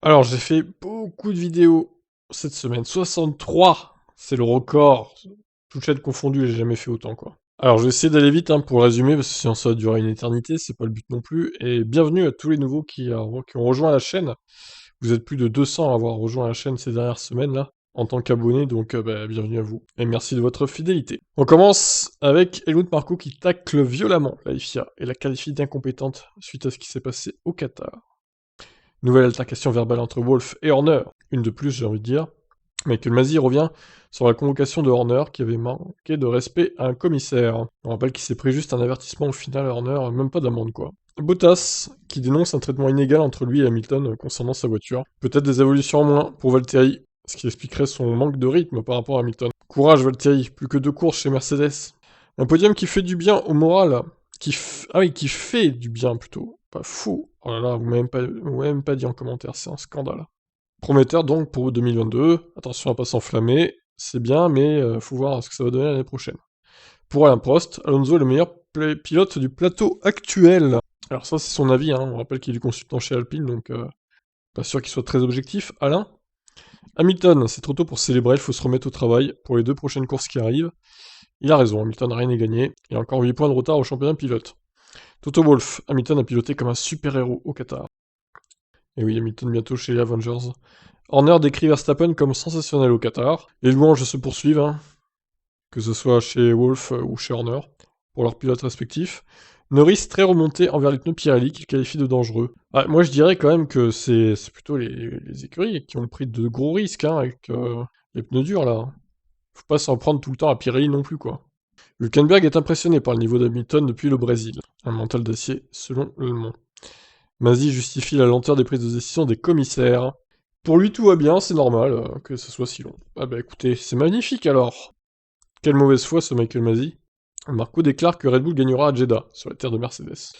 Alors, j'ai fait beaucoup de vidéos cette semaine. 63, c'est le record. Toutes chaînes confondues, j'ai jamais fait autant, quoi. Alors, je vais essayer d'aller vite hein, pour résumer, parce que sinon ça va durer une éternité, c'est pas le but non plus. Et bienvenue à tous les nouveaux qui ont rejoint la chaîne. Vous êtes plus de 200 à avoir rejoint la chaîne ces dernières semaines, là, en tant qu'abonné, donc bienvenue à vous. Et merci de votre fidélité. On commence avec Helmut Marko qui tacle violemment la FIA et la qualifie d'incompétente suite à ce qui s'est passé au Qatar. Nouvelle altercation verbale entre Wolff et Horner, une de plus j'ai envie de dire. Michael Masi revient sur la convocation de Horner qui avait manqué de respect à un commissaire. On rappelle qu'il s'est pris juste un avertissement au final, Horner, même pas d'amende quoi. Bottas, qui dénonce un traitement inégal entre lui et Hamilton concernant sa voiture. Peut-être des évolutions en moins pour Valtteri, ce qui expliquerait son manque de rythme par rapport à Hamilton. Courage Valtteri, plus que 2 courses chez Mercedes. Un podium qui fait du bien au moral, qui fait du bien plutôt. Pas fou. Oh là là, vous m'avez même pas dit en commentaire, c'est un scandale. Prometteur donc pour 2022. Attention à pas s'enflammer, c'est bien, mais faut voir ce que ça va donner l'année prochaine. Pour Alain Prost, Alonso est le meilleur pilote du plateau actuel. Alors ça, c'est son avis, hein. On rappelle qu'il est consultant chez Alpine, donc pas sûr qu'il soit très objectif. Alain Hamilton, c'est trop tôt pour célébrer, il faut se remettre au travail pour les 2 prochaines courses qui arrivent. Il a raison, Hamilton n'a rien à gagner. Il a encore 8 points de retard au championnat pilote. Toto Wolff, Hamilton a piloté comme un super-héros au Qatar. Et oui, Hamilton bientôt chez les Avengers. Horner décrit Verstappen comme sensationnel au Qatar. Les louanges se poursuivent, hein, que ce soit chez Wolff ou chez Horner, pour leurs pilotes respectifs. Norris très remonté envers les pneus Pirelli qu'il qualifie de dangereux. Ah, moi je dirais quand même que c'est plutôt les écuries qui ont pris de gros risques hein, avec les pneus durs là. Faut pas s'en prendre tout le temps à Pirelli non plus quoi. Hülkenberg est impressionné par le niveau d'Hamilton depuis le Brésil. Un mental d'acier selon Le Mans. Masi justifie la lenteur des prises de décision des commissaires. Pour lui tout va bien, c'est normal que ce soit si long. Ah bah écoutez, c'est magnifique alors. Quelle mauvaise foi ce Michael Masi. Marco déclare que Red Bull gagnera à Jeddah, sur la terre de Mercedes.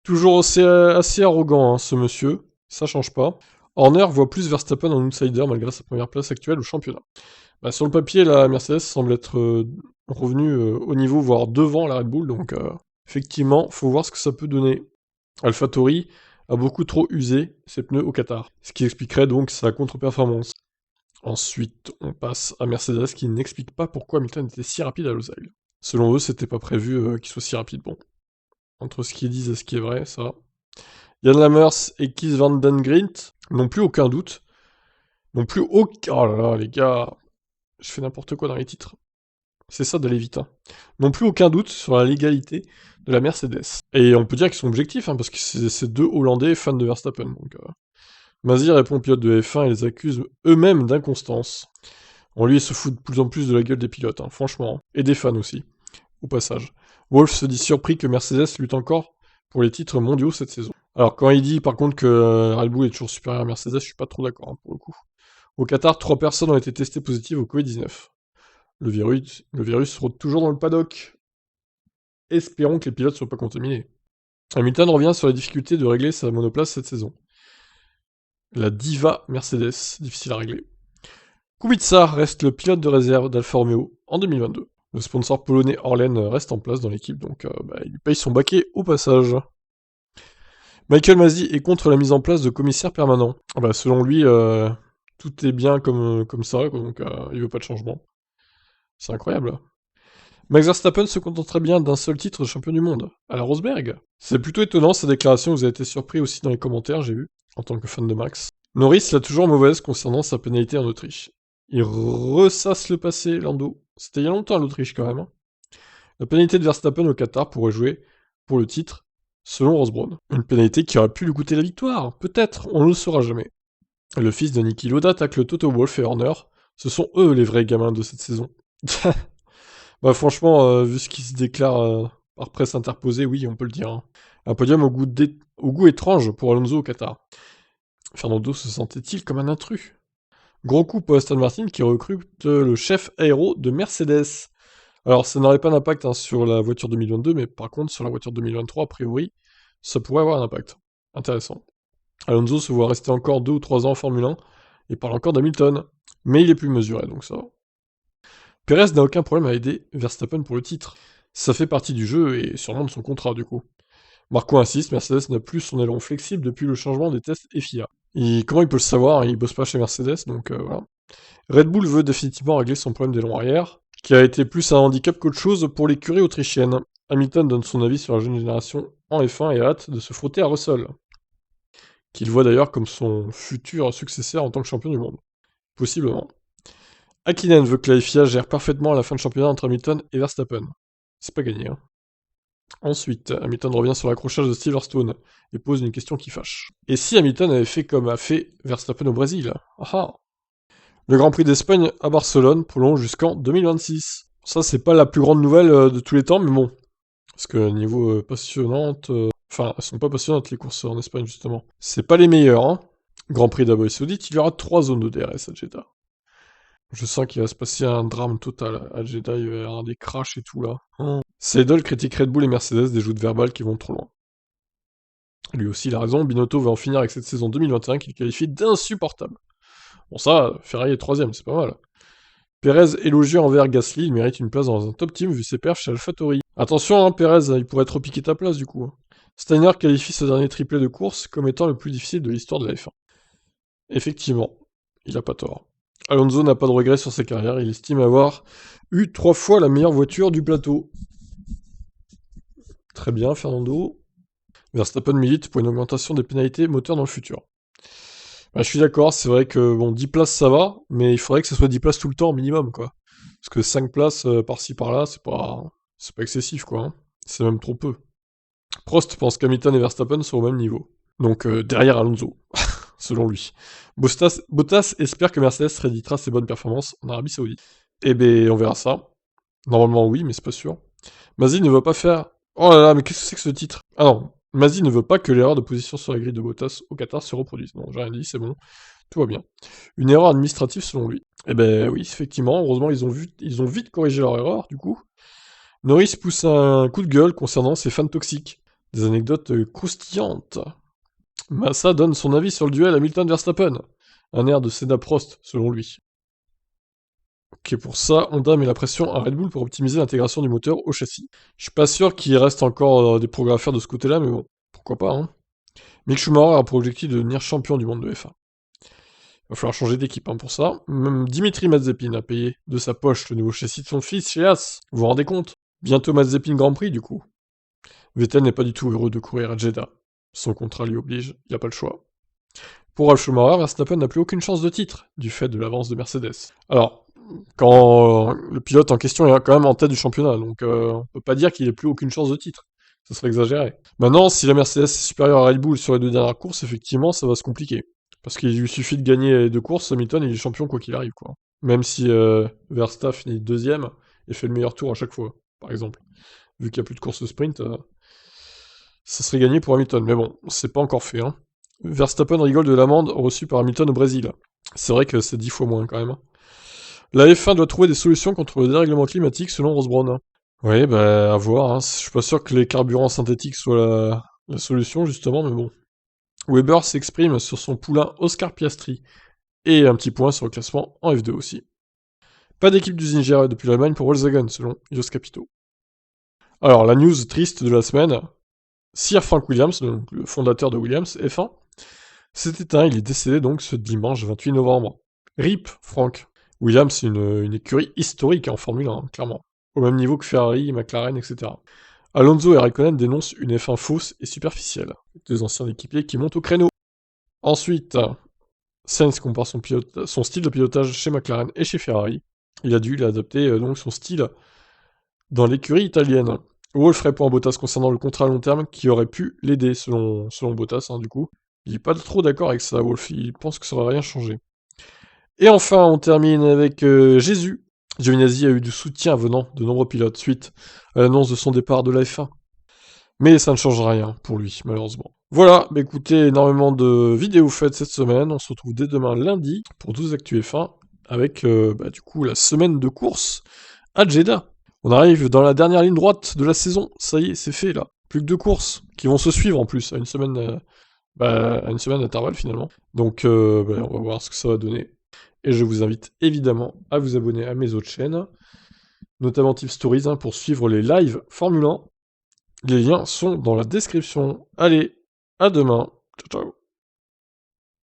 Toujours assez arrogant ce monsieur, ça change pas. Horner voit plus Verstappen en outsider malgré sa première place actuelle au championnat. Bah, sur le papier, la Mercedes semble être revenue au niveau, voire devant la Red Bull, donc effectivement, faut voir ce que ça peut donner. AlphaTauri a beaucoup trop usé ses pneus au Qatar, ce qui expliquerait donc sa contre-performance. Ensuite, on passe à Mercedes qui n'explique pas pourquoi Hamilton était si rapide à Losail. Selon eux, c'était pas prévu qu'il soit si rapide. Bon, entre ce qu'ils disent et ce qui est vrai, ça. Yann Lammers et Keith Van Den Grint n'ont plus aucun doute. N'ont plus aucun... Oh là là, les gars, je fais n'importe quoi dans les titres. C'est ça d'aller vite. Hein. N'ont plus aucun doute sur la légalité de la Mercedes. Et on peut dire qu'ils sont objectifs, hein, parce que c'est 2 Hollandais fans de Verstappen. Donc, Masi répond aux pilotes de F1 et les accuse eux-mêmes d'inconstance. On lui se fout de plus en plus de la gueule des pilotes, hein, franchement. Hein. Et des fans aussi, au passage. Wolff se dit surpris que Mercedes lutte encore pour les titres mondiaux cette saison. Alors quand il dit par contre que Red Bull est toujours supérieur à Mercedes, je suis pas trop d'accord hein, pour le coup. Au Qatar, 3 personnes ont été testées positives au Covid-19. Le virus rôde toujours dans le paddock. Espérons que les pilotes soient pas contaminés. Hamilton revient sur la difficulté de régler sa monoplace cette saison. La diva Mercedes, difficile à régler. Kubica reste le pilote de réserve d'Alfa Romeo en 2022. Le sponsor polonais Orlen reste en place dans l'équipe, donc il lui paye son baquet au passage. Michael Masi est contre la mise en place de commissaires permanents. Selon lui, tout est bien comme ça, donc il veut pas de changement. C'est incroyable. Max Verstappen se contenterait bien d'un seul titre de champion du monde, à la Rosberg. C'est plutôt étonnant ces déclarations, vous avez été surpris aussi dans les commentaires, j'ai vu, en tant que fan de Max. Norris l'a toujours mauvaise concernant sa pénalité en Autriche. Il ressasse le passé, Lando. C'était il y a longtemps l'Autriche quand même. Hein. La pénalité de Verstappen au Qatar pourrait jouer pour le titre, selon Ross Brown. Une pénalité qui aurait pu lui coûter la victoire, peut-être, on ne le saura jamais. Le fils de Niki Lauda tacle Toto Wolff et Horner. Ce sont eux les vrais gamins de cette saison. Franchement, vu ce qui se déclare par presse interposée, oui, on peut le dire. Hein. Un podium au goût étrange pour Alonso au Qatar. Fernando se sentait-il comme un intrus? Gros coup pour Aston Martin qui recrute le chef aéro de Mercedes. Alors ça n'aurait pas d'impact hein, sur la voiture 2022, mais par contre sur la voiture 2023, a priori, ça pourrait avoir un impact. Intéressant. Alonso se voit rester encore 2 ou 3 ans en Formule 1 et parle encore d'Hamilton. Mais il est plus mesuré, donc ça va. Perez n'a aucun problème à aider Verstappen pour le titre. Ça fait partie du jeu et sûrement de son contrat du coup. Marco insiste, Mercedes n'a plus son aileron flexible depuis le changement des tests FIA. Comment il peut le savoir? Il bosse pas chez Mercedes, donc voilà. Red Bull veut définitivement régler son problème d'aileron arrière, qui a été plus un handicap qu'autre chose pour l'écurie autrichienne. Hamilton donne son avis sur la jeune génération en F1 et a hâte de se frotter à Russell, qu'il voit d'ailleurs comme son futur successeur en tant que champion du monde. Possiblement. Hakkinen veut que la FIA gère parfaitement la fin de championnat entre Hamilton et Verstappen. C'est pas gagné, hein. Ensuite, Hamilton revient sur l'accrochage de Silverstone et pose une question qui fâche. Et si Hamilton avait fait comme a fait Verstappen au Brésil? Ah ah. Le Grand Prix d'Espagne à Barcelone prolonge jusqu'en 2026. Ça, c'est pas la plus grande nouvelle de tous les temps, mais bon. Parce que niveau passionnante... Enfin, elles sont pas passionnantes les courses en Espagne, justement. C'est pas les meilleures, hein. Grand Prix d'Arabie Saoudite, il y aura 3 zones de DRS à Jeddah. Je sens qu'il va se passer un drame total à Jeddah, il va y avoir des crashs et tout là. Seidel critique Red Bull et Mercedes des joutes verbales qui vont trop loin. Lui aussi, il a raison, Binotto va en finir avec cette saison 2021 qu'il qualifie d'insupportable. Bon ça, Ferrari est 3ème, c'est pas mal. Perez élogieux envers Gasly, il mérite une place dans un top team vu ses perfs chez AlphaTauri. Attention, hein, Perez, il pourrait trop piquer ta place du coup. Hein. Steiner qualifie ce dernier triplé de course comme étant le plus difficile de l'histoire de la F1. Effectivement, il a pas tort. Alonso n'a pas de regrets sur sa carrière, il estime avoir eu 3 fois la meilleure voiture du plateau. Très bien, Fernando. Verstappen milite pour une augmentation des pénalités moteurs dans le futur. Bah, je suis d'accord, c'est vrai que bon, 10 places ça va, mais il faudrait que ce soit 10 places tout le temps minimum, quoi. Parce que 5 places par-ci par-là, c'est pas excessif, quoi. Hein. C'est même trop peu. Prost pense qu'Hamilton et Verstappen sont au même niveau. Donc derrière Alonso, selon lui. Bottas espère que Mercedes rééditera ses bonnes performances en Arabie Saoudite. Eh ben, on verra ça. Normalement oui, mais c'est pas sûr. Mazzi ne veut pas faire... Oh là là, mais qu'est-ce que c'est que ce titre? Ah non, Mazzi ne veut pas que l'erreur de position sur la grille de Bottas au Qatar se reproduise. Non, j'ai rien dit, c'est bon. Tout va bien. Une erreur administrative selon lui. Eh ben oui, effectivement, heureusement ils ont vite corrigé leur erreur, du coup. Norris pousse un coup de gueule concernant ses fans toxiques. Des anecdotes croustillantes. Massa donne son avis sur le duel Hamilton-Verstappen. Un air de Senna Prost, selon lui. Ok, pour ça, Honda met la pression à Red Bull pour optimiser l'intégration du moteur au châssis. Je suis pas sûr qu'il reste encore des progrès à faire de ce côté-là, mais bon, pourquoi pas, hein. Mick Schumacher a pour objectif de devenir champion du monde de F1. Il va falloir changer d'équipe hein, pour ça. Même Dimitri Mazepin a payé de sa poche le nouveau châssis de son fils chez As. Vous vous rendez compte? Bientôt Mazepin Grand Prix, du coup. Vettel n'est pas du tout heureux de courir à Jeddah. Son contrat lui oblige, il n'a pas le choix. Pour Ralf Schumacher, Verstappen n'a plus aucune chance de titre, du fait de l'avance de Mercedes. Alors, quand le pilote en question est quand même en tête du championnat, donc on peut pas dire qu'il ait plus aucune chance de titre. Ça serait exagéré. Maintenant, si la Mercedes est supérieure à Red Bull sur les 2 dernières courses, effectivement, ça va se compliquer. Parce qu'il lui suffit de gagner les 2 courses, Hamilton il est champion quoi qu'il arrive, quoi. Même si Verstappen finit 2ème et fait le meilleur tour à chaque fois, par exemple. Vu qu'il n'y a plus de course sprint, ça serait gagné pour Hamilton. Mais bon, c'est pas encore fait, hein. Verstappen rigole de l'amende reçue par Hamilton au Brésil. C'est vrai que c'est 10 fois moins quand même. Hein. La F1 doit trouver des solutions contre le dérèglement climatique selon Ross Brown. Oui, bah à voir. Hein. Je suis pas sûr que les carburants synthétiques soient la solution justement, mais bon. Weber s'exprime sur son poulain Oscar Piastri. Et un petit point sur le classement en F2 aussi. Pas d'équipe d'usine gérée depuis l'Allemagne pour Volkswagen selon Jos Capito. Alors la news triste de la semaine, Sir Frank Williams, donc le fondateur de Williams F1, s'est éteint, il est décédé donc ce dimanche 28 novembre. RIP, Frank. Williams, c'est une écurie historique en Formule 1, clairement. Au même niveau que Ferrari, McLaren, etc. Alonso et Raikkonen dénoncent une F1 fausse et superficielle. Deux anciens équipiers qui montent au créneau. Ensuite, Sainz compare son style de pilotage chez McLaren et chez Ferrari. Il a dû adapter donc son style dans l'écurie italienne. Wolf répond à Bottas concernant le contrat à long terme qui aurait pu l'aider, selon Bottas, hein, du coup. Il n'est pas trop d'accord avec ça, Wolf, il pense que ça va rien changer. Et enfin, on termine avec Jésus. Giovinazzi a eu du soutien venant de nombreux pilotes suite à l'annonce de son départ de la F1. Mais ça ne changera rien pour lui, malheureusement. Voilà, bah écoutez, énormément de vidéos faites cette semaine. On se retrouve dès demain lundi pour 12 Actu F1 avec du coup la semaine de course à Jeddah. On arrive dans la dernière ligne droite de la saison. Ça y est, c'est fait là. Plus que 2 courses qui vont se suivre en plus à une semaine d'intervalle finalement. Donc on va voir ce que ça va donner. Et je vous invite évidemment à vous abonner à mes autres chaînes, notamment Tip Stories, hein, pour suivre les lives Formule 1. Les liens sont dans la description. Allez, à demain. Ciao, ciao.